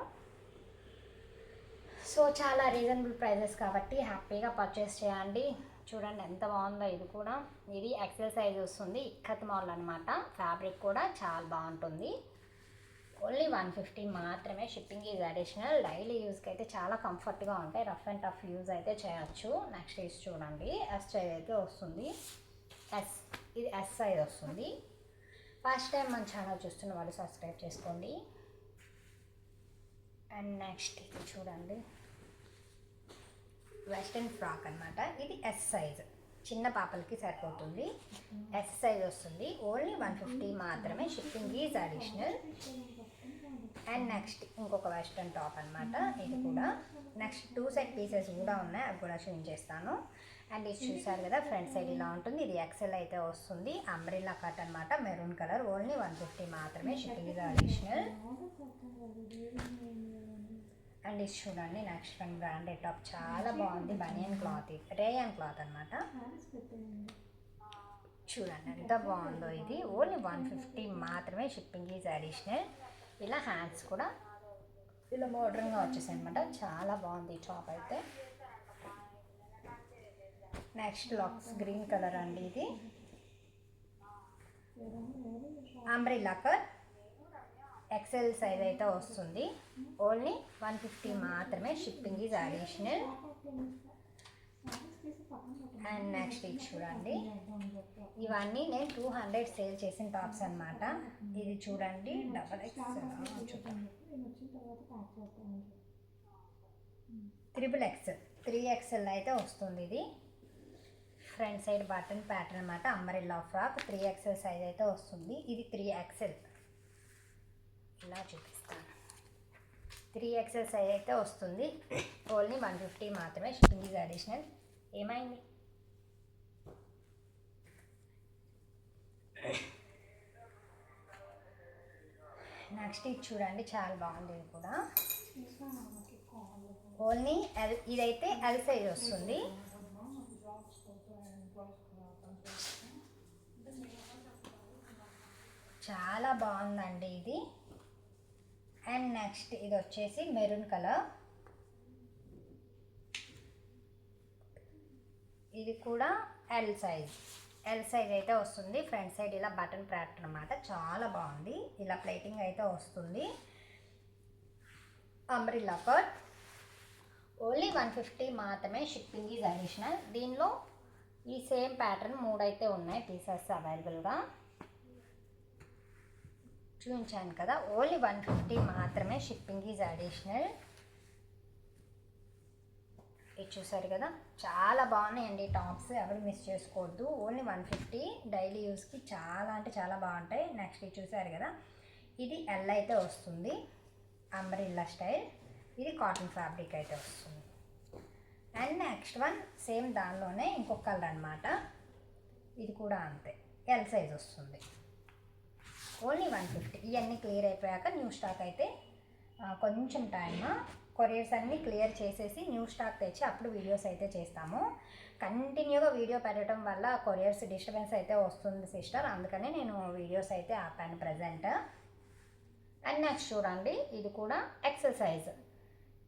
సో చాలా రీజనబుల్ ప్రైజెస్ కాబట్టి హ్యాపీగా పర్చేస్ చేయండి. చూడండి ఎంత బాగుందో. ఇది కూడా, ఇది ఎక్సెల్ సైజ్ వస్తుంది. ఇక్కత్ మోడల్ అనమాట. ఫ్యాబ్రిక్ కూడా చాలా బాగుంటుంది. ఓన్లీ 150 మాత్రమే. Shipping is additional. డైలీ యూస్కి అయితే చాలా కంఫర్ట్గా ఉంటాయి. రఫ్ అండ్ టఫ్ యూజ్ అయితే చేయొచ్చు. నెక్స్ట్ ఇది చూడండి, ఎస్ సైజ్ అయితే వస్తుంది. ఇది ఎస్ సైజ్ వస్తుంది. ఫస్ట్ టైం మన ఛానల్ చూస్తున్న వాళ్ళు సబ్స్క్రైబ్ చేసుకోండి. అండ్ నెక్స్ట్ ఇది చూడండి, వెస్ట్రన్ ఫ్రాక్ అనమాట. ఇది ఎస్ సైజ్, చిన్న పాపలకి సరిపోతుంది. ఎస్ సైజ్ వస్తుంది. ఓన్లీ 150 మాత్రమే. Shipping is additional. And next ఇంకొక వెస్ట్రన్ టాప్ అనమాట. ఇది కూడా నెక్స్ట్ 2 సెట్ పీసెస్ కూడా ఉన్నాయి. అవి కూడా చూపించేస్తాను. అండ్ ఇది చూసారు కదా, ఫ్రంట్ సైడ్ ఇలా ఉంటుంది. ఇది ఎక్సెల్ అయితే వస్తుంది. అంబ్రెల్లా కట్ అనమాట. Maroon colour. ఓన్లీ 150 మాత్రమే. Shipping is additional. అండ్ ఇది చూడండి, నెక్స్ట్ వన్ బ్రాండెడ్ టాప్. చాలా బాగుంది. బనియన్ క్లాత్, రేయన్ క్లాత్ అనమాట. చూడండి ఎంత బాగుందో. ఇది ఓన్లీ 150 మాత్రమే. Shipping is additional. ఇలా హ్యాండ్స్ కూడా ఇలా మోడర్న్గా వచ్చేసాయి అనమాట. చాలా బాగుంది ఈ టాప్ అయితే. నెక్స్ట్ లాక్స్ గ్రీన్ కలర్ అండి. ఇది అంబ్రెల్లా కట్. ఎక్సెల్ సైజ్ అయితే వస్తుంది. ఓన్లీ 150 మాత్రమే. Shipping is additional. And next ఇది చూడండి, ఇవన్నీ నేను 200 సేల్ చేసిన టాప్స్ అనమాట. ఇది చూడండి, double XL, triple XL, 3XL అయితే వస్తుంది. ఇది ఫ్రంట్ సైడ్ బటన్ ప్యాటర్న్ అనమాట. Umbrella frock. 3XL సైజ్ అయితే వస్తుంది. ఇది 3XL. ఇలా చూపిస్తాను. 3XL సైజ్ అయితే వస్తుంది. ఓన్లీ 150 మాత్రమే. Shipping is additional. ఏమైంది? నెక్స్ట్ ఇది చూడండి, చాలా బాగుంది. ఇది కూడా ఓన్లీ ఇదైతే ఎల్ సైజ్ వస్తుంది. చాలా బాగుందండి ఇది. అండ్ నెక్స్ట్ ఇది వచ్చేసి మెరూన్ కలర్. ఇది కూడా ఎల్ సైజ్ అయితే వస్తుంది. ఫ్రంట్ సైడ్ ఇలా బటన్ ప్యాటర్న్ అనమాట. చాలా బాగుంది. ఇలా ప్లేటింగ్ అయితే వస్తుంది. Umbrella cut. ఓన్లీ 150 మాత్రమే. Shipping is additional. దీనిలో ఈ సేమ్ ప్యాటర్న్ 3 అయితే ఉన్నాయి పీసెస్ అవైలబుల్గా. చూపించాను కదా. ఓన్లీ 150 మాత్రమే. Shipping is additional. ఇది చూసారు కదా, చాలా బాగున్నాయండి టాప్స్. ఎవరు మిస్ చేసుకోవద్దు. ఓన్లీ 150. డైలీ యూస్కి చాలా అంటే చాలా బాగుంటాయి. నెక్స్ట్ ఇది చూసారు కదా, ఇది ఎల్ అయితే వస్తుంది. Umbrella style. ఇది కాటన్ ఫ్యాబ్రిక్ అయితే వస్తుంది. అండ్ నెక్స్ట్ వన్ సేమ్ దానిలోనే ఇంకొక కలర్ అనమాట. ఇది కూడా అంతే, ఎల్ సైజ్ వస్తుంది. ఓన్లీ 150. ఇవన్నీ క్లియర్ అయిపోయాక న్యూ స్టాక్ అయితే కొంచెం టైమ్, కొరియర్స్ అన్నీ క్లియర్ చేసేసి న్యూ స్టాక్ తెచ్చి అప్పుడు వీడియోస్ అయితే చేస్తాము. కంటిన్యూగా వీడియో పెట్టడం వల్ల కొరియర్స్ డిస్టర్బెన్స్ అయితే వస్తుంది సిస్టర్. అందుకనే నేను వీడియోస్ అయితే ఆపాను ప్రజెంట్. అండ్ నెక్స్ట్ చూడండి, ఇది కూడా ఎక్సెల్ సైజ్.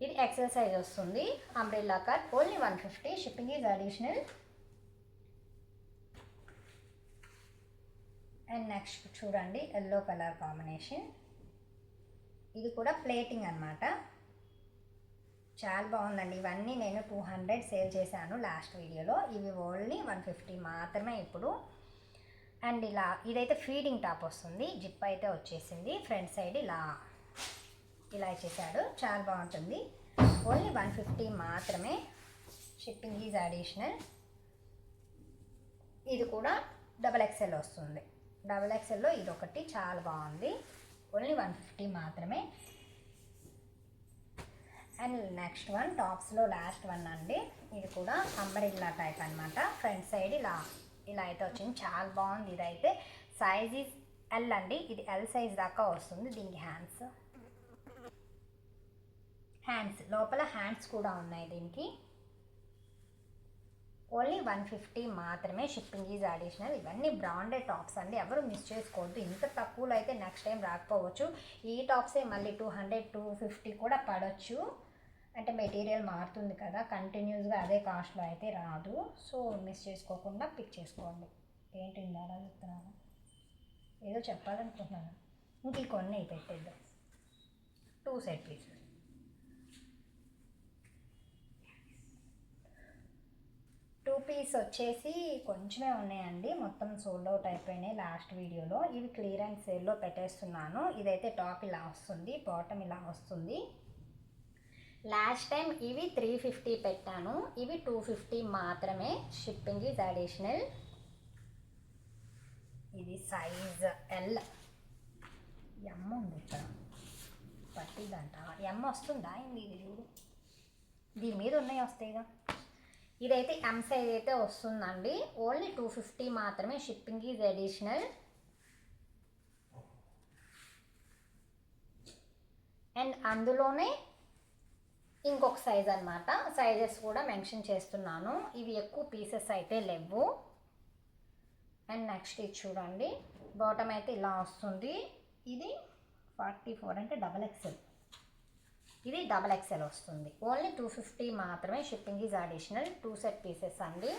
ఇది ఎక్సెల్ సైజ్ వస్తుంది. Umbrella cut. Only 150. Shipping is additional. And next చూడండి ఎల్లో కలర్ కాంబినేషన్. ఇది కూడా ప్లేటింగ్ అనమాట. చాలా బాగుందండి. ఇవన్నీ నేను 200 సేల్ చేశాను లాస్ట్ వీడియోలో. ఇవి ఓన్లీ 150 మాత్రమే ఇప్పుడు. అండ్ ఇలా ఇదైతే ఫీడింగ్ టాప్ వస్తుంది. జిప్ అయితే వచ్చేసింది. ఫ్రంట్ సైడ్ ఇలా ఇచ్చేసాడు. చాలా బాగుంటుంది. ఓన్లీ 150 మాత్రమే. Shipping is additional. ఇది కూడా XXL వస్తుంది. XXLలో ఇది ఒకటి చాలా బాగుంది. ఓన్లీ 150 మాత్రమే. అండ్ నెక్స్ట్ వన్ టాప్స్లో లాస్ట్ వన్ అండి. ఇది కూడా అంబరిల్లా టైప్ అనమాట. ఫ్రంట్ సైడ్ ఇలా అయితే వచ్చింది. చాలా బాగుంది. ఇదైతే సైజ్ ఈజ్ ఎల్ అండి. ఇది ఎల్ సైజ్ దాకా వస్తుంది. దీనికి హ్యాండ్స్ లోపల హ్యాండ్స్ కూడా ఉన్నాయి దీనికి. ఓన్లీ 150 మాత్రమే. Shipping is additional. ఇవన్నీ బ్రాండెడ్ టాప్స్ అండి. ఎవరు మిస్ చేసుకోవద్దు. ఇంత తక్కువలో అయితే నెక్స్ట్ టైం రాకపోవచ్చు. ఈ టాప్సే మళ్ళీ 200 250 కూడా పడవచ్చు. అంటే మెటీరియల్ మారుతుంది కదా, కంటిన్యూస్గా అదే కాస్ట్లో అయితే రాదు. సో మిస్ చేసుకోకుండా పిక్ చేసుకోండి. ఏంటి అలా చెప్తున్నాను, ఏదో చెప్పాలనుకుంటున్నాను. ఇంక కొన్ని పెట్టేద్దాం. 2 సెట్ పీసెస్. 2 పీస్ వచ్చేసి కొంచెమే ఉన్నాయండి. మొత్తం సోల్డ్ అవుట్ అయిపోయినాయి లాస్ట్ వీడియోలో. ఇవి క్లియరెన్స్ సేల్లో పెట్టేస్తున్నాను. ఇదైతే టాప్ ఇలా వస్తుంది, బాటమ్ ఇలా వస్తుంది. లాస్ట్ టైం ఇవి 350 పెట్టాను. ఇవి 250 మాత్రమే. Shipping is additional. ఇది సైజ్ ఎల్. ఎమ్ ఉంది ఇక్కడ, పట్టిద్దంట. ఎమ్ వస్తుందా? ఇది చూడు, దీని మీద ఉన్నాయి, వస్తాయిగా. ఇదైతే ఎమ్ సైజ్ అయితే వస్తుందండి. ఓన్లీ 250 మాత్రమే. Shipping is additional. అండ్ అందులోనే ఇంకొక సైజ్ అనమాట. సైజెస్ కూడా మెన్షన్ చేస్తున్నాను. ఇవి ఎక్కువ పీసెస్ అయితే లేవు. అండ్ నెక్స్ట్ ఇది చూడండి, బాటమ్ అయితే ఇలా వస్తుంది. ఇది 44 అంటే XXL. ఇది XXL వస్తుంది. ఓన్లీ 250 మాత్రమే. Shipping is additional. 2 set pieces అండి.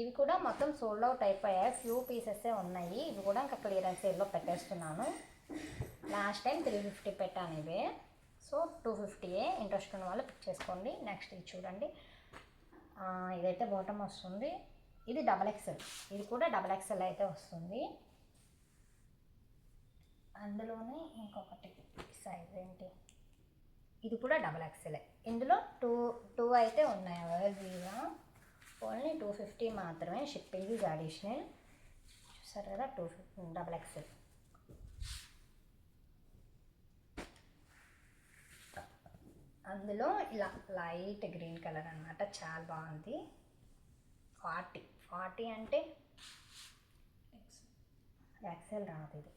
ఇవి కూడా మొత్తం సోల్డ్ అవుట్ అయిపోయాయి. ఫ్యూ పీసెస్సే ఉన్నాయి. ఇవి కూడా ఇంకా క్లియరెన్స్ సేల్లో పెట్టేస్తున్నాను. లాస్ట్ టైం 350 పెట్టాను ఇవే. సో 250ఏ. ఇంట్రెస్ట్ ఉన్న వాళ్ళు పిక్ చేసుకోండి. నెక్స్ట్ ఇది చూడండి, ఇదైతే బాటమ్ వస్తుంది. ఇది XXL. ఇది కూడా XXL అయితే వస్తుంది. అందులోనే ఇంకొకటి సైజ్ ఏంటి, ఇది కూడా XXL. ఇందులో టూ అయితే ఉన్నాయి అవైలబుల్గా. ఓన్లీ 250 మాత్రమే. Shipping is additional. చూసారు కదా, 250 XXL. అందులో ఇలా లైట్ గ్రీన్ కలర్ అనమాట. చాలా బాగుంది. 40 అంటే XL రాదు. ఇది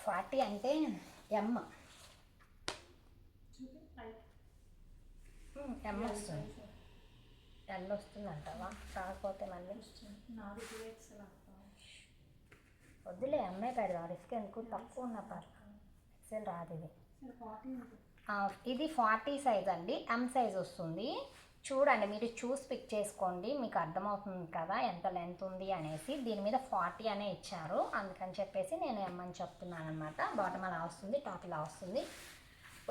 40 అంటే ఎమ్ వస్తుంది. ఎల్ వస్తుంది అంటావా? కాకపోతే మళ్ళీ వద్దులే, ఎమ్మే పెడదాం. రిస్క్ ఎందుకు, తక్కువ ఉన్న పర్లేదు. XL రాదు ఇది. ఇది 40 సైజ్ అండి. ఎమ్ సైజ్ వస్తుంది. చూడండి, మీరు చూసి పిక్ చేసుకోండి. మీకు అర్థమవుతుంది కదా ఎంత లెంత్ ఉంది అనేసి. దీని మీద 40 అనే ఇచ్చారు, అందుకని చెప్పేసి నేను ఎమ్ అని చెప్తున్నాను అనమాట. బాటమ్ అలా వస్తుంది, టాప్ ఇలా వస్తుంది.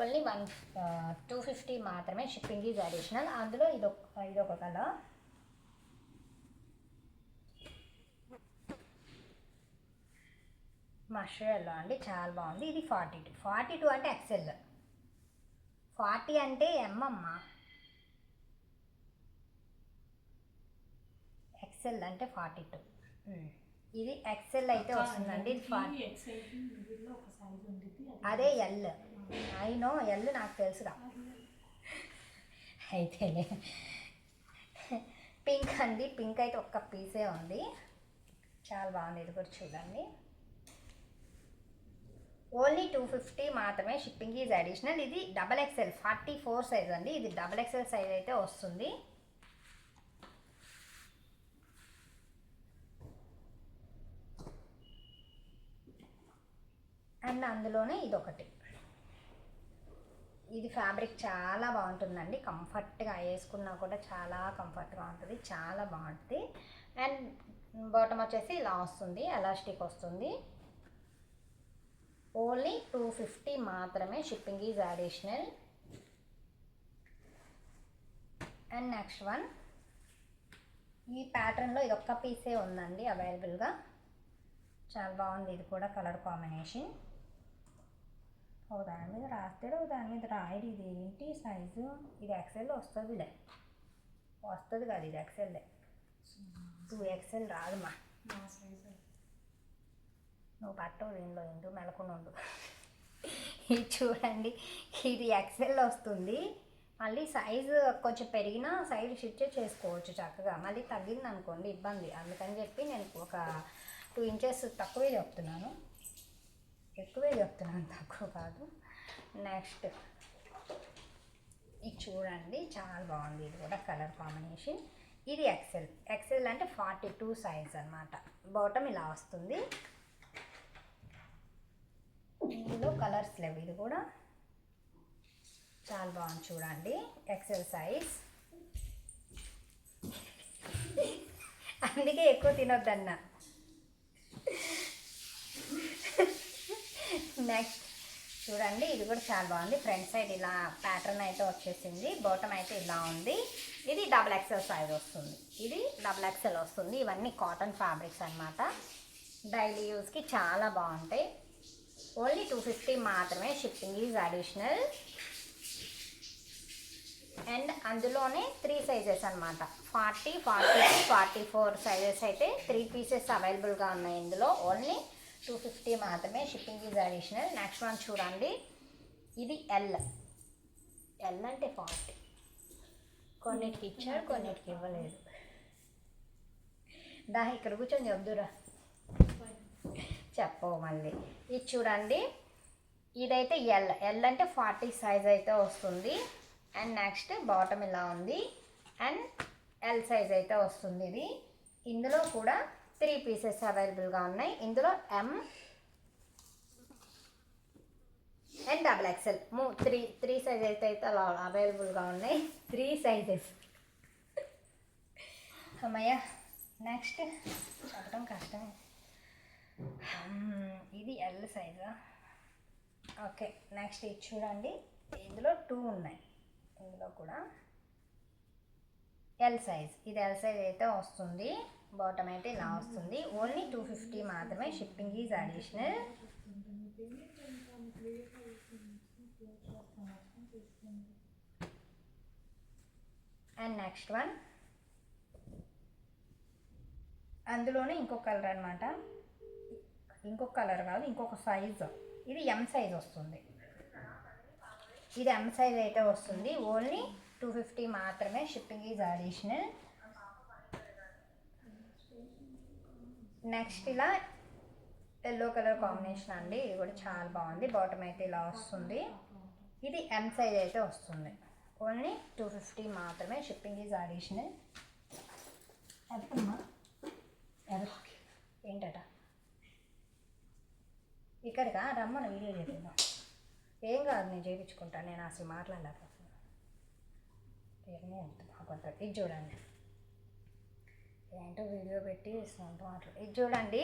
ఓన్లీ 250 మాత్రమే. Shipping is additional. అందులో ఇదొక కలర్. మస్టర్డ్ ఎల్లో అండి. చాలా బాగుంది. ఇది 42 అంటే XL. 40 అంటే ఎమ్ అమ్మ. XL అంటే 42. ఇది XL అయితే వస్తుందండి. అదే ఎల్. అయినో ఎల్ నాకు తెలుసురా. అయితేలే. పింక్ అండి. పింక్ అయితే ఒక్క పీసే ఉంది. చాలా బాగుంది. ఇది కూడా చూడండి. ఓన్లీ 250 మాత్రమే. Shipping is additional. ఇది XXL 44 సైజ్ అండి. ఇది XXL సైజ్ అయితే వస్తుంది. అండ్ అందులోనే ఇదొకటి. ఇది ఫ్యాబ్రిక్ చాలా బాగుంటుందండి, కంఫర్ట్గా వేసుకున్నా కూడా చాలా కంఫర్ట్గా ఉంటుంది, చాలా బాగుంటుంది. అండ్ బాటమ్ వచ్చేసి ఇలా వస్తుంది, ఎలాస్టిక్ వస్తుంది. ఓన్లీ 250 మాత్రమే, shipping is additional. And next one, ఈ ప్యాటర్న్లో ఇది ఒక్క పీసే ఉందండి అవైలబుల్గా, చాలా బాగుంది. ఇది కూడా కలర్ కాంబినేషన్. ఓ దాని మీద రాస్తాడు, దాని మీద రాయడు. ఇది ఏంటి సైజు? ఇది ఎక్సెల్ వస్తుందిలే, వస్తుంది కాదు, ఇది ఎక్సెల్లే. 2XL రాదుమా, నువ్వు పట్టవు దీనిలో, ఎందుకు మెలకొని ఉండు. ఇది చూడండి, ఇది ఎక్సెల్ వస్తుంది. మళ్ళీ సైజు కొంచెం పెరిగినా సైజ్ స్టిచ్ చేసుకోవచ్చు చక్కగా. మళ్ళీ తగ్గింది అనుకోండి ఇబ్బంది, అందుకని చెప్పి నేను ఒక 2 ఇంచెస్ తక్కువే చెప్తున్నాను, ఎక్కువే చెప్తున్నాను, తక్కువ కాదు. నెక్స్ట్ ఇది చూడండి, చాలా బాగుంది. ఇది కూడా కలర్ కాంబినేషన్. ఇది ఎక్సెల్ అంటే 42 సైజ్ అనమాట. బాటమ్ ఇలా వస్తుంది. ఇందులో కలర్స్ లేవు. ఇది కూడా చాలా బాగుంది చూడండి, ఎక్సెల్ సైజ్. అందుకే ఎక్కువ తినొద్దన్నా. నెక్స్ట్ చూడండి, ఇది కూడా చాలా బాగుంది. ఫ్రంట్ సైడ్ ఇలా ప్యాటర్న్ అయితే వచ్చేసింది, బాటమ్ అయితే ఇలా ఉంది. ఇది XXL సైజ్ వస్తుంది, ఇది XXL వస్తుంది. ఇవన్నీ కాటన్ ఫ్యాబ్రిక్స్ అనమాట, డైలీ యూస్కి చాలా బాగుంటాయి. ఓన్లీ 250 మాత్రమే, షిప్పింగ్ ఈజ్ అడిషనల్. అండ్ అందులోనే 3 సైజెస్ అనమాట, 40, 42, 44 సైజెస్ అయితే 3 పీసెస్ అవైలబుల్గా ఉన్నాయి ఇందులో. ఓన్లీ 250 మాత్రమే, shipping is additional. Next one చూడండి, ఇది ఎల్ అంటే 40. కొన్నిటికి ఇచ్చారు, కొన్నిటికి ఇవ్వలేదు. దా ఇక్కడ కూర్చొని చెప్దురా, చెప్పవు మళ్ళీ. ఇది చూడండి, ఇదైతే ఎల్ అంటే 40 సైజ్ అయితే వస్తుంది. అండ్ నెక్స్ట్ బాటమ్ ఇలా ఉంది, అండ్ ఎల్ సైజ్ అయితే వస్తుంది. ఇది ఇందులో కూడా 3 పీసెస్ అవైలబుల్గా ఉన్నాయి. ఇందులో M అండ్ XXL 3 సైజ్ అయితే అలా అవైలబుల్గా ఉన్నాయి. 3 సైజెస్. అమ్మయ్య. నెక్స్ట్ చెప్పడం కష్టమే. ఇది ఎల్ సైజా? ఓకే. నెక్స్ట్ ఇది చూడండి, ఇందులో 2 ఉన్నాయి. ఇందులో కూడా ఎల్ సైజ్, ఇది ఎల్ సైజ్ అయితే వస్తుంది. బాటమ్ అయితే ఇలా వస్తుంది. ఓన్లీ 250 మాత్రమే, shipping is additional. And next one, అందులోనే ఇంకొక కలర్ అనమాట, ఇంకొక కలర్ కాదు, ఇంకొక సైజు. ఇది M సైజ్ వస్తుంది, ఇది M సైజ్ అయితే వస్తుంది. ఓన్లీ 250 మాత్రమే, షిప్పింగ్ ఈజ్ అడిషనల్. నెక్స్ట్ ఇలా ఎల్లో కలర్ కాంబినేషన్ అండి, ఇది కూడా చాలా బాగుంది. బాటమ్ అయితే ఇలా వస్తుంది. ఇది M సైజ్ అయితే వస్తుంది. ఓన్లీ 250 మాత్రమే, షిప్పింగ్ ఈజ్ అడిషనల్. ఏంటట ఇక్కడికా రమ్మన్న వీడియో చేద్దాం. ఏం కాదు, నేను చేయించుకుంటాను, నేను అసలు మాట్లాడలేకపోతున్నాను. ఇది చూడండి, ఏంటో వీడియో పెట్టి ఇది చూడండి,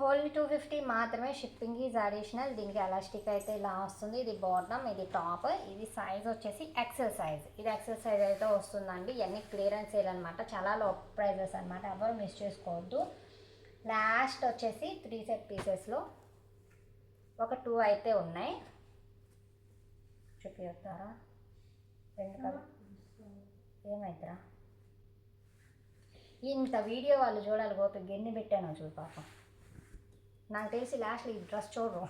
ఓన్లీ 250 మాత్రమే, షిప్పింగ్ ఈజ్ అడిషనల్. దీనికి ఎలాస్టిక్ అయితే ఇలా వస్తుంది. ఇది బాటమ్, ఇది టాప్. ఇది సైజ్ వచ్చేసి ఎక్సెల్ సైజ్. ఇది ఎక్సెల్ సైజ్ అయితే వస్తుందండి. ఇవన్నీ క్లియరెన్స్ సేల్ అనమాట, చాలా లో ప్రైజెస్ అనమాట, ఎవరు మిస్ చేసుకోవద్దు. లాస్ట్ వచ్చేసి 3 సెట్ పీసెస్లో ఒక 2 అయితే ఉన్నాయి, చూపిస్తారా? ఎందుకలా ఏమైద్దిరా, ఇంత వీడియో వాళ్ళు చూడాలి, గోపి ఎన్ని పెట్టానో చూడు పాపం. నాకు తెలిసి లాస్ట్లో ఈ డ్రెస్ చూడరు.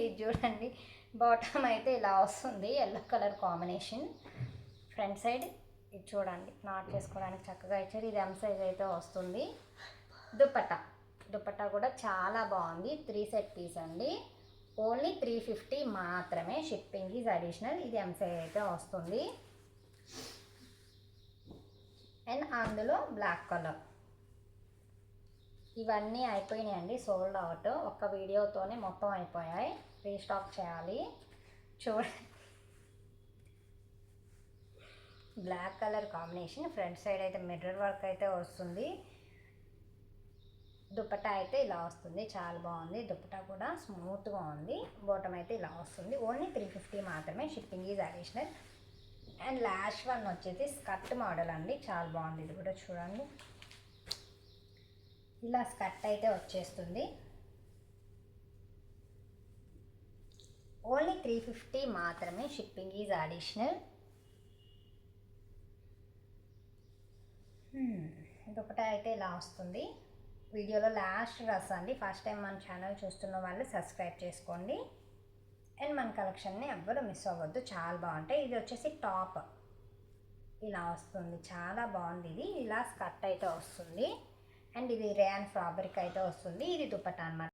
ఇది చూడండి, బాటమ్ అయితే ఇలా వస్తుంది, yellow colour combination. Front side ఇది చూడండి, నాట్ చేసుకోవడానికి చక్కగా ఇచ్చారు. ఇది M సైజ్ అయితే వస్తుంది. దుపట్టా కూడా చాలా బాగుంది. 3 సెట్ పీస్ అండి. ఓన్లీ 350 మాత్రమే, షిప్పింగ్ ఈజ్ అడిషనల్. ఇది M సైజ్ అయితే వస్తుంది. అండ్ అందులో బ్లాక్ కలర్ ఇవన్నీ అయిపోయినాయండి, సోల్డ్ అవుట్. ఒక్క వీడియోతోనే మొత్తం అయిపోయాయి. రీస్టాక్ చేయాలి. Black colour combination, front side అయితే మిర్రర్ వర్క్ అయితే వస్తుంది. దుపట్టా అయితే ఇలా వస్తుంది, చాలా బాగుంది. దుపట్టా కూడా స్మూత్గా ఉంది. బాటమ్ అయితే ఇలా వస్తుంది. ఓన్లీ 350 మాత్రమే, shipping is additional. And last one వచ్చేసి స్కర్ట్ మోడల్ అండి, చాలా బాగుంది. ఇది కూడా చూడండి, ఇలా స్కర్ట్ అయితే వచ్చేస్తుంది. ఓన్లీ 350 మాత్రమే, షిప్పింగ్ ఈజ్ అడిషనల్. దుపట్టా అయితే ఇలా వస్తుంది. వీడియోలో లాస్ట్ డ్రెస్ అండి. ఫస్ట్ టైం మన ఛానల్ చూస్తున్న వాళ్ళు సబ్స్క్రైబ్ చేసుకోండి. అండ్ మన కలెక్షన్ని ఎవ్వరు మిస్ అవ్వద్దు, చాలా బాగుంటాయి. ఇది వచ్చేసి టాప్ ఇలా వస్తుంది, చాలా బాగుంది. ఇది ఇలా స్కర్ట్ అయితే వస్తుంది. అండ్ ఇది రేయాన్ ఫ్యాబ్రిక్ అయితే వస్తుంది. ఇది దుపట్టా అన్నమాట.